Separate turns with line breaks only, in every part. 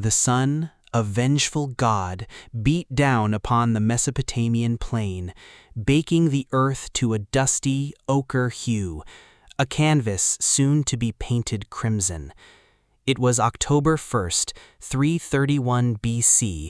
The sun, a vengeful god, beat down upon the Mesopotamian plain, baking the earth to a dusty ochre hue, a canvas soon to be painted crimson. It was October 1st, 331 BC,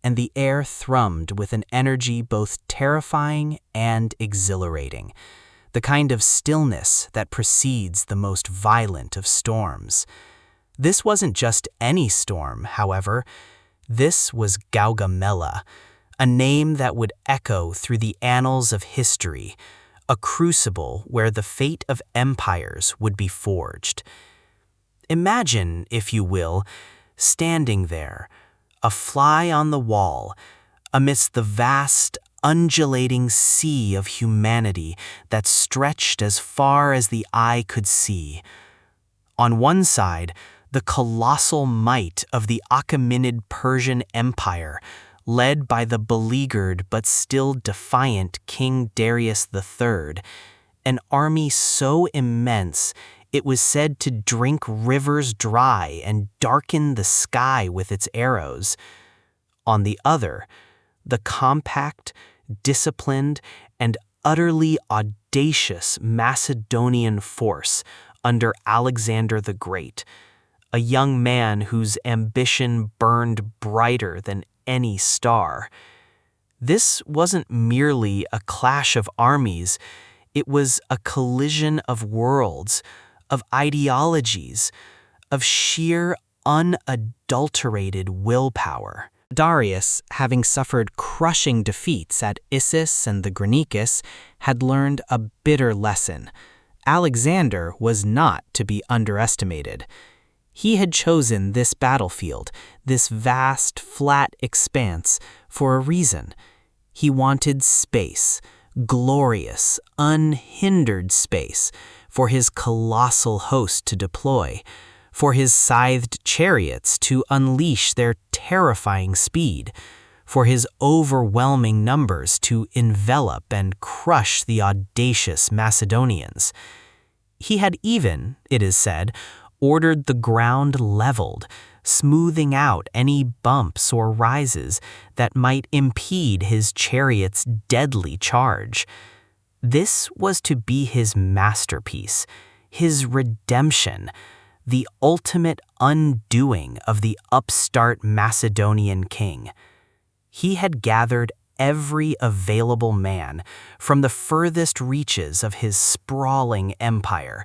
and the air thrummed with an energy both terrifying and exhilarating, the kind of stillness that precedes the most violent of storms. This wasn't just any storm, however. This was Gaugamela, a name that would echo through the annals of history, a crucible where the fate of empires would be forged. Imagine, if you will, standing there, a fly on the wall, amidst the vast, undulating sea of humanity that stretched as far as the eye could see. On one side, the colossal might of the Achaemenid Persian Empire, led by the beleaguered but still defiant King Darius III, an army so immense it was said to drink rivers dry and darken the sky with its arrows. On the other, the compact, disciplined, and utterly audacious Macedonian force under Alexander the Great, a young man whose ambition burned brighter than any star. This wasn't merely a clash of armies, it was a collision of worlds, of ideologies, of sheer unadulterated willpower. Darius, having suffered crushing defeats at Issus and the Granicus, had learned a bitter lesson. Alexander was not to be underestimated. He had chosen this battlefield, this vast, flat expanse, for a reason. He wanted space, glorious, unhindered space, for his colossal host to deploy, for his scythed chariots to unleash their terrifying speed, for his overwhelming numbers to envelop and crush the audacious Macedonians. He had even, it is said, ordered the ground leveled, smoothing out any bumps or rises that might impede his chariot's deadly charge. This was to be his masterpiece, his redemption, the ultimate undoing of the upstart Macedonian king. He had gathered every available man from the furthest reaches of his sprawling empire: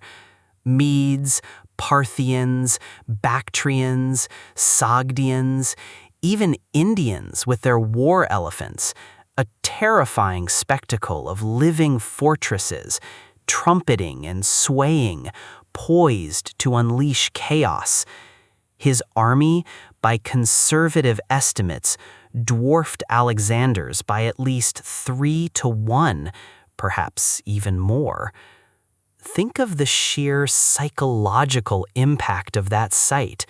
Medes, Parthians, Bactrians, Sogdians, even Indians with their war elephants, a terrifying spectacle of living fortresses, trumpeting and swaying, poised to unleash chaos. His army, by conservative estimates, dwarfed Alexander's by at least 3-1, perhaps even more. Think of the sheer psychological impact of that sight.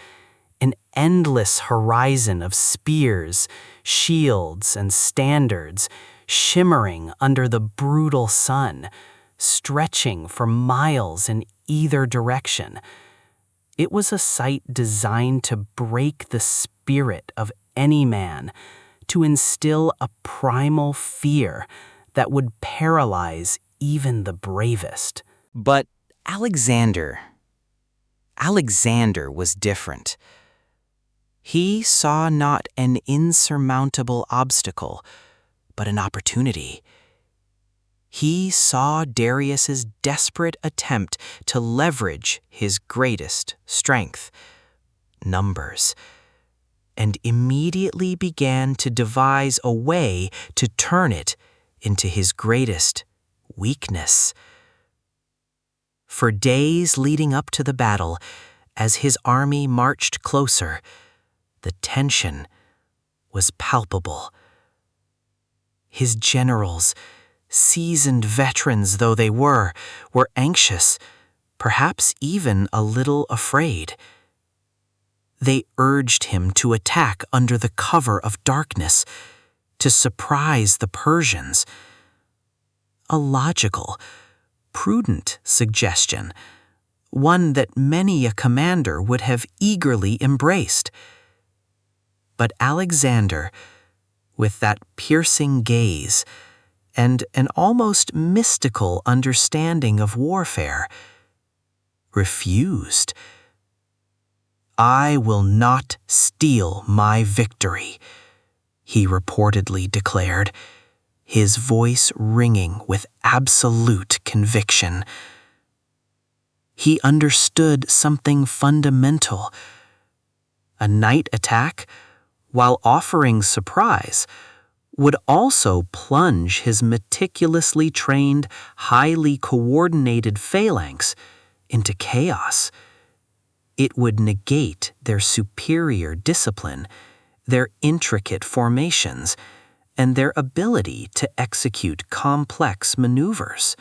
An endless horizon of spears, shields, and standards shimmering under the brutal sun, stretching for miles in either direction. It was a sight designed to break the spirit of any man, to instill a primal fear that would paralyze even the bravest. But Alexander was different. He saw not an insurmountable obstacle, but an opportunity. He saw Darius's desperate attempt to leverage his greatest strength, numbers, and immediately began to devise a way to turn it into his greatest weakness. For days leading up to the battle, as his army marched closer, the tension was palpable. His generals, seasoned veterans though they were anxious, perhaps even a little afraid. They urged him to attack under the cover of darkness, to surprise the Persians. A logical, prudent suggestion, one that many a commander would have eagerly embraced.
But Alexander, with that piercing gaze and an almost mystical understanding of warfare, refused. "I will not steal my victory," he reportedly declared, his voice ringing with absolute conviction. He understood something fundamental. A night attack, while offering surprise, would also plunge his meticulously trained, highly coordinated phalanx into chaos. It would negate their superior discipline, their intricate formations, and their ability to execute complex maneuvers.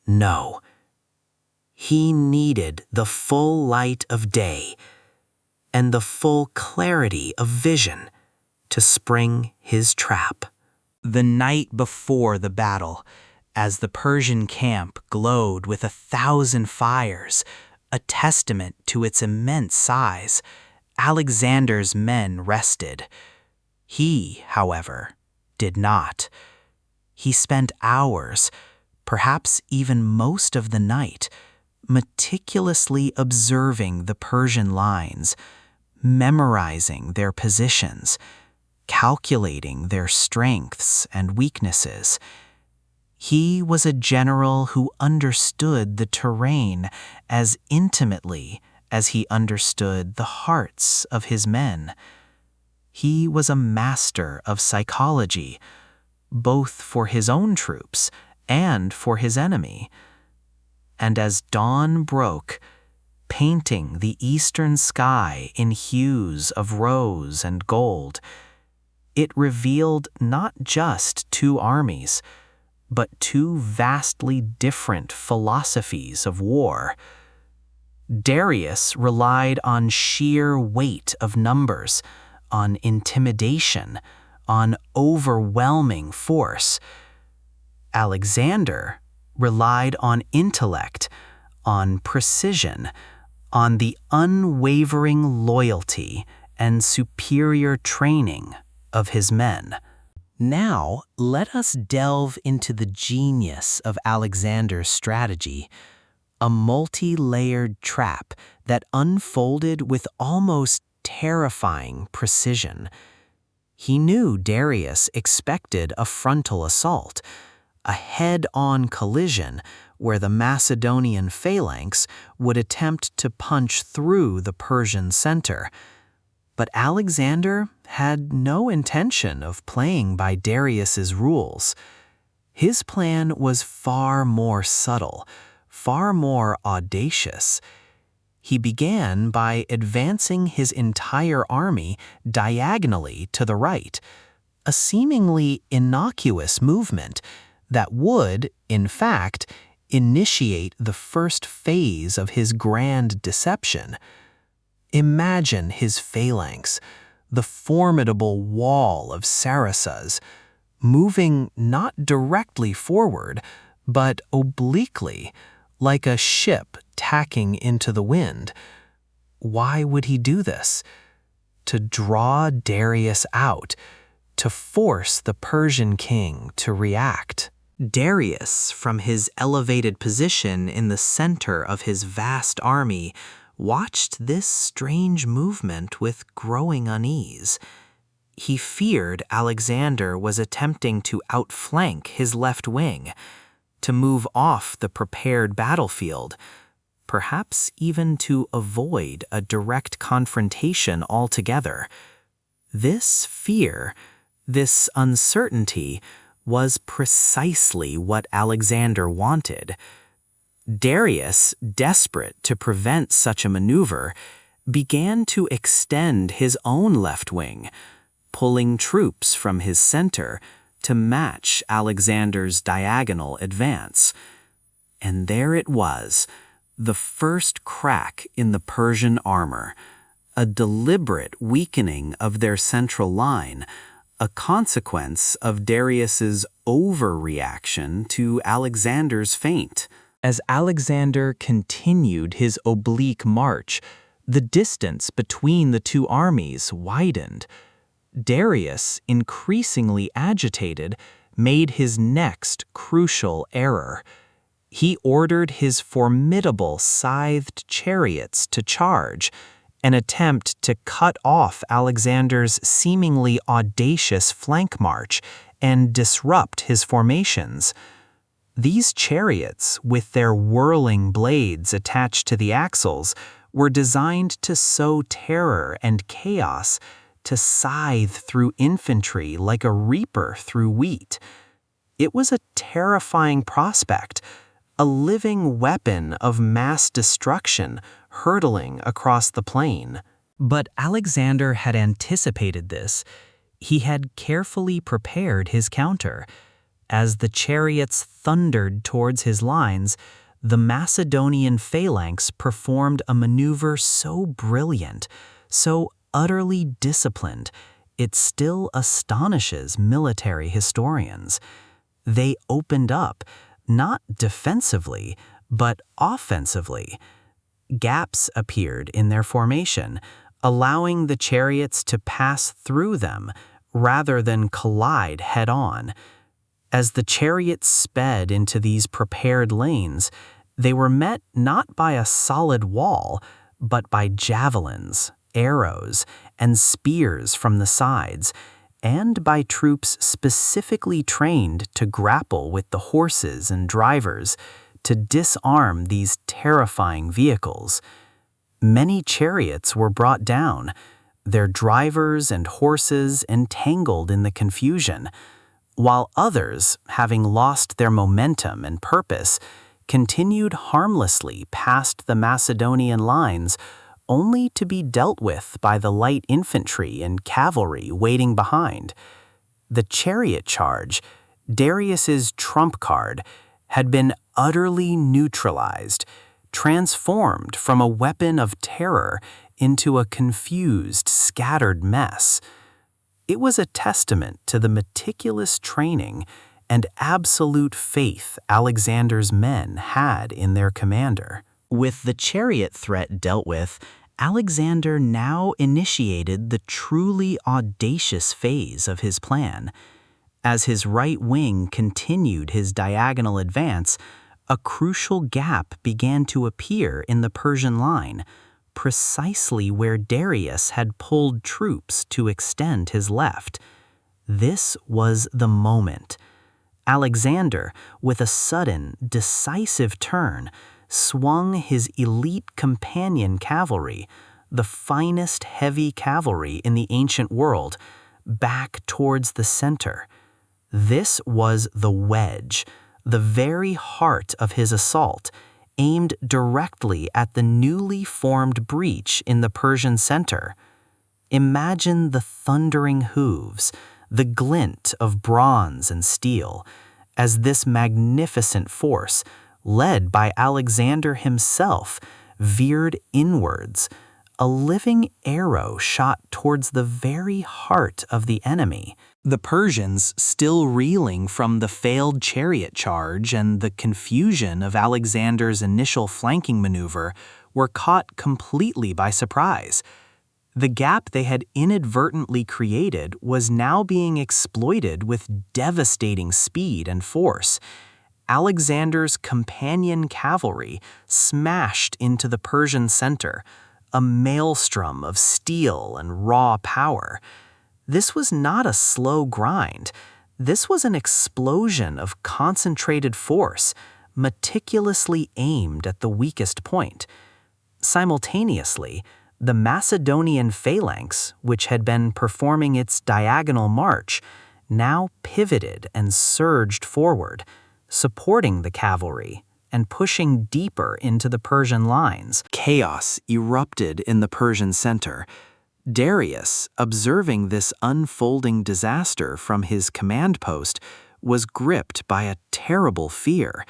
No, he needed the full light of day and the full clarity of vision to spring his trap.
The night before the battle, as the Persian camp glowed with 1,000 fires, a testament to its immense size, Alexander's men rested. He, however, did not. He spent hours, perhaps even most of the night, meticulously observing the Persian lines, memorizing their positions, calculating their strengths and weaknesses. He was a general who understood the terrain as intimately as he understood the hearts of his men. He was a master of psychology, both for his own troops and for his enemy. And as dawn broke, painting the eastern sky in hues of rose and gold, it revealed not just two armies, but two vastly different philosophies of war. Darius relied on sheer weight of numbers, on intimidation, on overwhelming force. Alexander relied on intellect, on precision, on the unwavering loyalty and superior training of his men. Now, let us delve into the genius of Alexander's strategy, a multi-layered trap that unfolded with almost terrifying precision. He knew Darius expected a frontal assault, a head-on collision where the Macedonian phalanx would attempt to punch through the Persian center. But Alexander had no intention of playing by Darius's rules. His plan was far more subtle, far more audacious. He began by advancing his entire army diagonally to the right, a seemingly innocuous movement that would, in fact, initiate the first phase of his grand deception. Imagine his phalanx, the formidable wall of Saracens, moving not directly forward, but obliquely, like a ship tacking into the wind. Why would he do this? To draw Darius out, to force the Persian king to react. Darius, from his elevated position in the center of his vast army, watched this strange movement with growing unease. He feared Alexander was attempting to outflank his left wing, to move off the prepared battlefield, perhaps even to avoid a direct confrontation altogether. This fear, this uncertainty, was precisely what Alexander wanted. Darius, desperate to prevent such a maneuver, began to extend his own left wing, pulling troops from his center to match Alexander's diagonal advance. And there it was, the first crack in the Persian armor, a deliberate weakening of their central line, a consequence of Darius's overreaction to Alexander's feint. As Alexander continued his oblique march, The distance between the two armies widened. Darius, increasingly agitated, made his next crucial error. He ordered his formidable scythed chariots to charge, an attempt to cut off Alexander's seemingly audacious flank march and disrupt his formations. These chariots, with their whirling blades attached to the axles, were designed to sow terror and chaos, to scythe through infantry like a reaper through wheat. It was a terrifying prospect, a living weapon of mass destruction hurtling across the plain. But Alexander had anticipated this. He had carefully prepared his counter. As the chariots thundered towards his lines, the Macedonian phalanx performed a maneuver so brilliant, so utterly disciplined, it still astonishes military historians. They opened up, not defensively, but offensively. Gaps appeared in their formation, allowing the chariots to pass through them rather than collide head-on. As the chariots sped into these prepared lanes, they were met not by a solid wall, but by javelins, arrows, and spears from the sides, and by troops specifically trained to grapple with the horses and drivers, to disarm these terrifying vehicles. Many chariots were brought down, their drivers and horses entangled in the confusion, while others, having lost their momentum and purpose, continued harmlessly past the Macedonian lines, only to be dealt with by the light infantry and cavalry waiting behind. The chariot charge, Darius's trump card, had been utterly neutralized, transformed from a weapon of terror into a confused, scattered mess. It was a testament to the meticulous training and absolute faith Alexander's men had in their commander. With the chariot threat dealt with, Alexander now initiated the truly audacious phase of his plan. As his right wing continued his diagonal advance, a crucial gap began to appear in the Persian line, precisely where Darius had pulled troops to extend his left. This was the moment. Alexander, with a sudden, decisive turn, swung his elite companion cavalry, the finest heavy cavalry in the ancient world, back towards the center. This was the wedge, the very heart of his assault, aimed directly at the newly formed breach in the Persian center. Imagine the thundering hooves, the glint of bronze and steel, as this magnificent force, led by Alexander himself, veered inwards, a living arrow shot towards the very heart of the enemy. The Persians, still reeling from the failed chariot charge and the confusion of Alexander's initial flanking maneuver, were caught completely by surprise. The gap they had inadvertently created was now being exploited with devastating speed and force. Alexander's companion cavalry smashed into the Persian center, a maelstrom of steel and raw power. This was not a slow grind. This was an explosion of concentrated force, meticulously aimed at the weakest point. Simultaneously, the Macedonian phalanx, which had been performing its diagonal march, now pivoted and surged forward, supporting the cavalry and pushing deeper into the Persian lines. Chaos erupted in the Persian center. Darius, observing this unfolding disaster from his command post, was gripped by a terrible fear.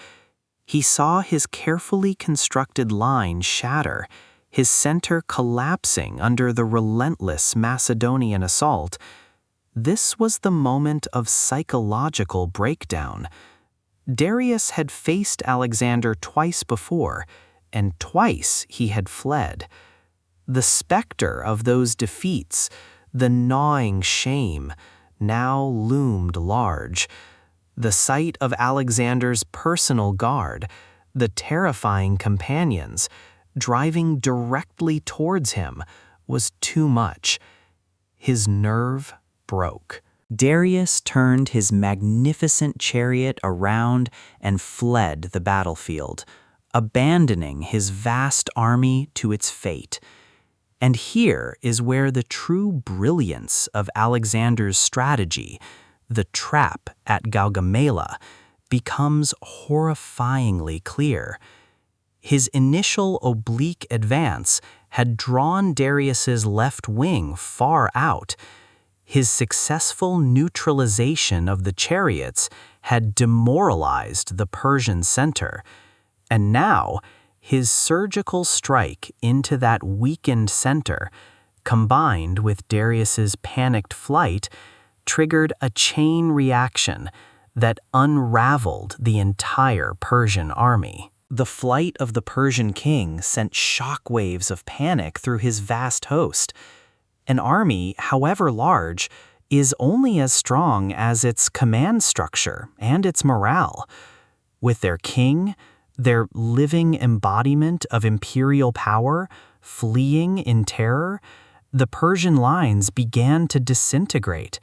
He saw his carefully constructed line shatter, his center collapsing under the relentless Macedonian assault. This was the moment of psychological breakdown. Darius had faced Alexander twice before, and twice he had fled. The specter of those defeats, the gnawing shame, now loomed large. The sight of Alexander's personal guard, the terrifying companions, driving directly towards him, was too much. His nerve broke. Darius turned his magnificent chariot around and fled the battlefield, abandoning his vast army to its fate. And here is where the true brilliance of Alexander's strategy, the trap at Gaugamela, becomes horrifyingly clear. His initial oblique advance had drawn Darius's left wing far out. His successful neutralization of the chariots had demoralized the Persian center, and now his surgical strike into that weakened center, combined with Darius's panicked flight, triggered a chain reaction that unraveled the entire Persian army. The flight of the Persian king sent shockwaves of panic through his vast host. An army, however large, is only as strong as its command structure and its morale. With their king, their living embodiment of imperial power, fleeing in terror, the Persian lines began to disintegrate.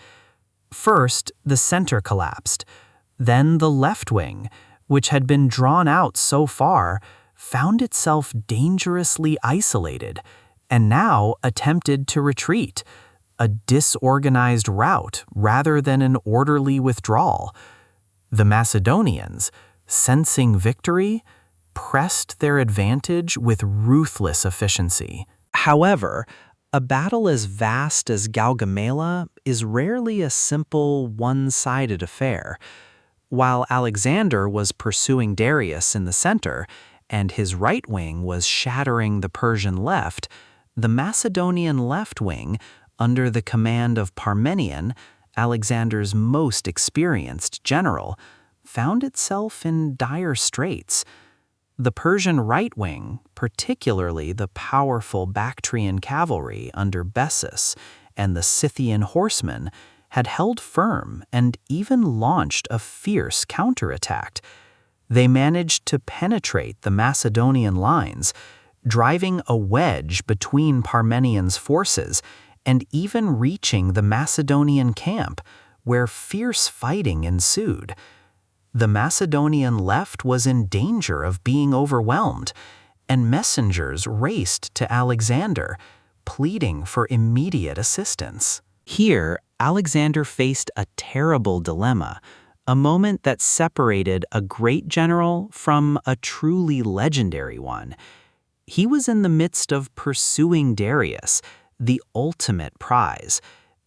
First, the center collapsed. Then the left wing, which had been drawn out so far, found itself dangerously isolated, and now attempted to retreat, a disorganized rout rather than an orderly withdrawal. The Macedonians, sensing victory, pressed their advantage with ruthless efficiency. However, a battle as vast as Gaugamela is rarely a simple, one-sided affair. While Alexander was pursuing Darius in the center, and his right wing was shattering the Persian left, the Macedonian left wing, under the command of Parmenion, Alexander's most experienced general, found itself in dire straits. The Persian right wing, particularly the powerful Bactrian cavalry under Bessus and the Scythian horsemen, had held firm and even launched a fierce counterattack. They managed to penetrate the Macedonian lines, driving a wedge between Parmenion's forces and even reaching the Macedonian camp, where fierce fighting ensued. The Macedonian left was in danger of being overwhelmed, and messengers raced to Alexander, pleading for immediate assistance. Here, Alexander faced a terrible dilemma, a moment that separated a great general from a truly legendary one. He was in the midst of pursuing Darius, the ultimate prize,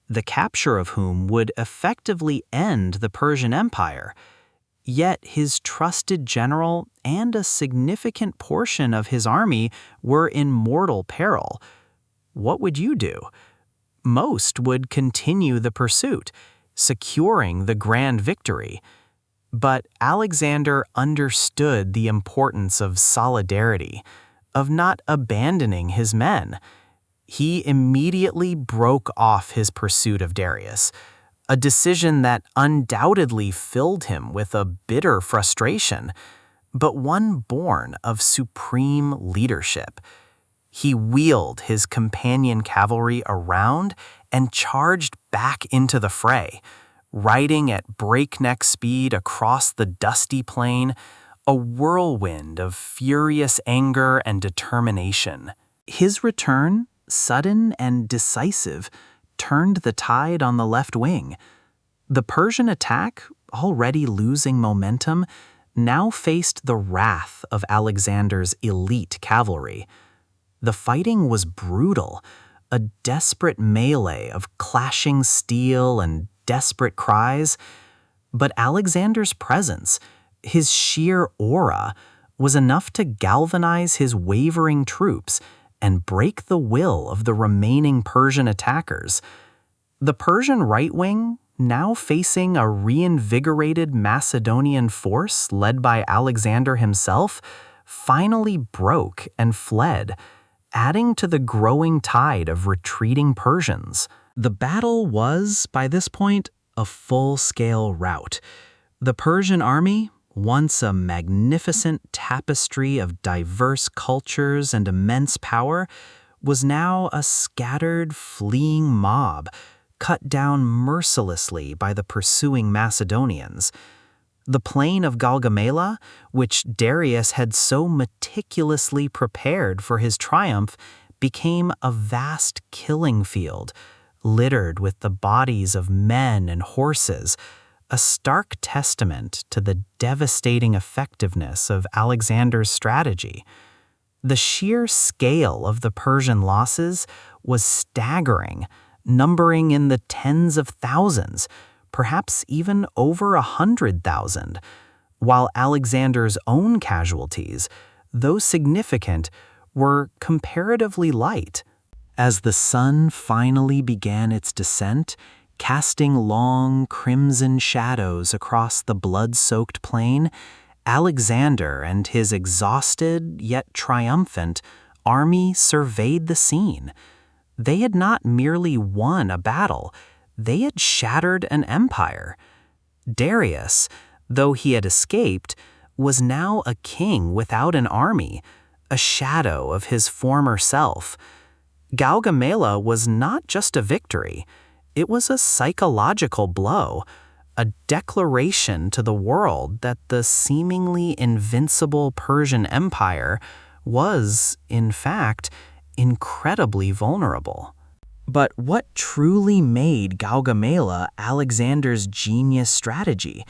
the capture of whom would effectively end the Persian Empire. Yet his trusted general and a significant portion of his army were in mortal peril. What would you do? Most would continue the pursuit, securing the grand victory. But Alexander understood the importance of solidarity, of not abandoning his men. He immediately broke off his pursuit of Darius, a decision that undoubtedly filled him with a bitter frustration, but one born of supreme leadership. He wheeled his companion cavalry around and charged back into the fray, riding at breakneck speed across the dusty plain, a whirlwind of furious anger and determination. His return, sudden and decisive, turned the tide on the left wing. The Persian attack, already losing momentum, now faced the wrath of Alexander's elite cavalry. The fighting was brutal, a desperate melee of clashing steel and desperate cries. But Alexander's presence, his sheer aura, was enough to galvanize his wavering troops and break the will of the remaining Persian attackers. The Persian right wing, now facing a reinvigorated Macedonian force led by Alexander himself, finally broke and fled,
adding to the growing tide of retreating Persians.
The battle was, by this point, a full-scale rout. The Persian army, once a magnificent tapestry of diverse cultures and immense power, was now a scattered, fleeing mob, cut down mercilessly by the pursuing Macedonians. The plain of Gaugamela, which Darius had so meticulously prepared for his triumph, became a vast killing field, littered with the bodies of men and horses, a stark testament to the devastating effectiveness of Alexander's strategy. The sheer scale of the Persian losses was staggering, numbering in the tens of thousands, perhaps even over 100,000, while Alexander's own casualties, though significant, were comparatively light. As the sun finally began its descent, casting long crimson shadows across the blood-soaked plain, Alexander and his exhausted yet triumphant army surveyed the scene. They had not merely won a battle, they had shattered an empire. Darius, though he had escaped, was now a king without an army, a shadow of his former self. Gaugamela was not just a victory, it was a psychological blow, a declaration to the world that the seemingly invincible Persian Empire was, in fact, incredibly vulnerable. But what truly made Gaugamela Alexander's genius strategy?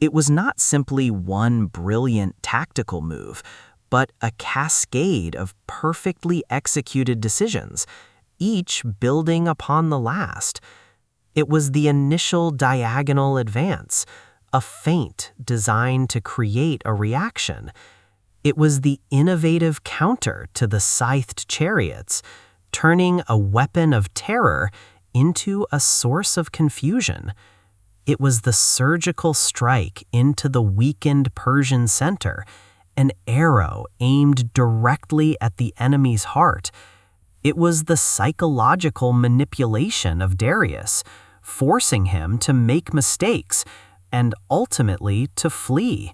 It was not simply one brilliant tactical move, but a cascade of perfectly executed decisions, each building upon the last. It was the initial diagonal advance, a feint designed to create a reaction. It was the innovative counter to the Scythed Chariots, turning a weapon of terror into a source of confusion. It was the surgical strike into the weakened Persian center, an arrow aimed directly at the enemy's heart. It was the psychological manipulation of Darius, forcing him to make mistakes and ultimately to flee.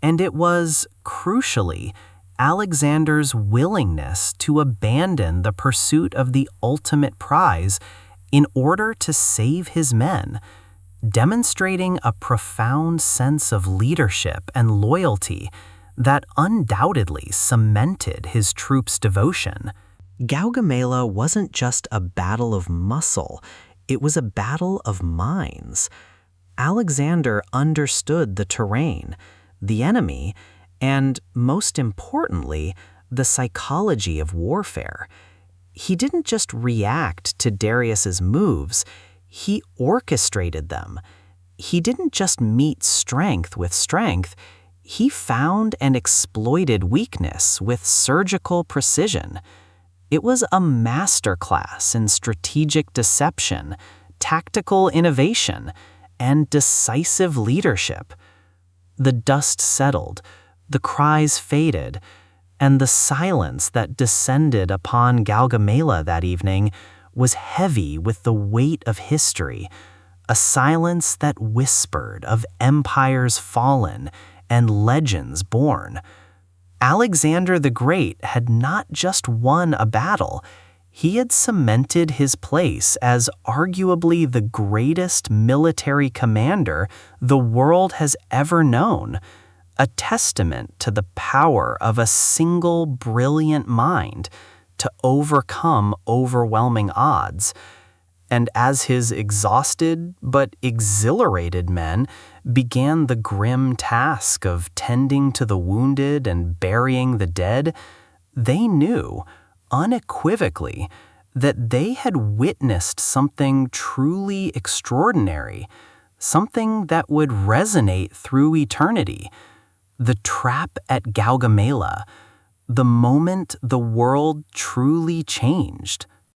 And it was, crucially, Alexander's willingness to abandon the pursuit of the ultimate prize in order to save his men, demonstrating a profound sense of leadership and loyalty that undoubtedly cemented his troops' devotion. Gaugamela wasn't just a battle of muscle, it was a battle of minds. Alexander understood the terrain, the enemy, and, most importantly, the psychology of warfare. He didn't just react to Darius's moves, he orchestrated them. He didn't just meet strength with strength, he found and exploited weakness with surgical precision. It was a masterclass in strategic deception, tactical innovation, and decisive leadership. The dust settled, the cries faded, and the silence that descended upon Gaugamela that evening was heavy with the weight of history, a silence that whispered of empires fallen and legends born. Alexander the Great had not just won a battle, he had cemented his place as arguably the greatest military commander the world has ever known, a testament to the power of a single brilliant mind to overcome overwhelming odds. And as his exhausted but exhilarated men began the grim task of tending to the wounded and burying the dead, they knew, unequivocally, that they had witnessed something truly extraordinary, something that would resonate through eternity. The trap at Gaugamela, the moment the world truly changed.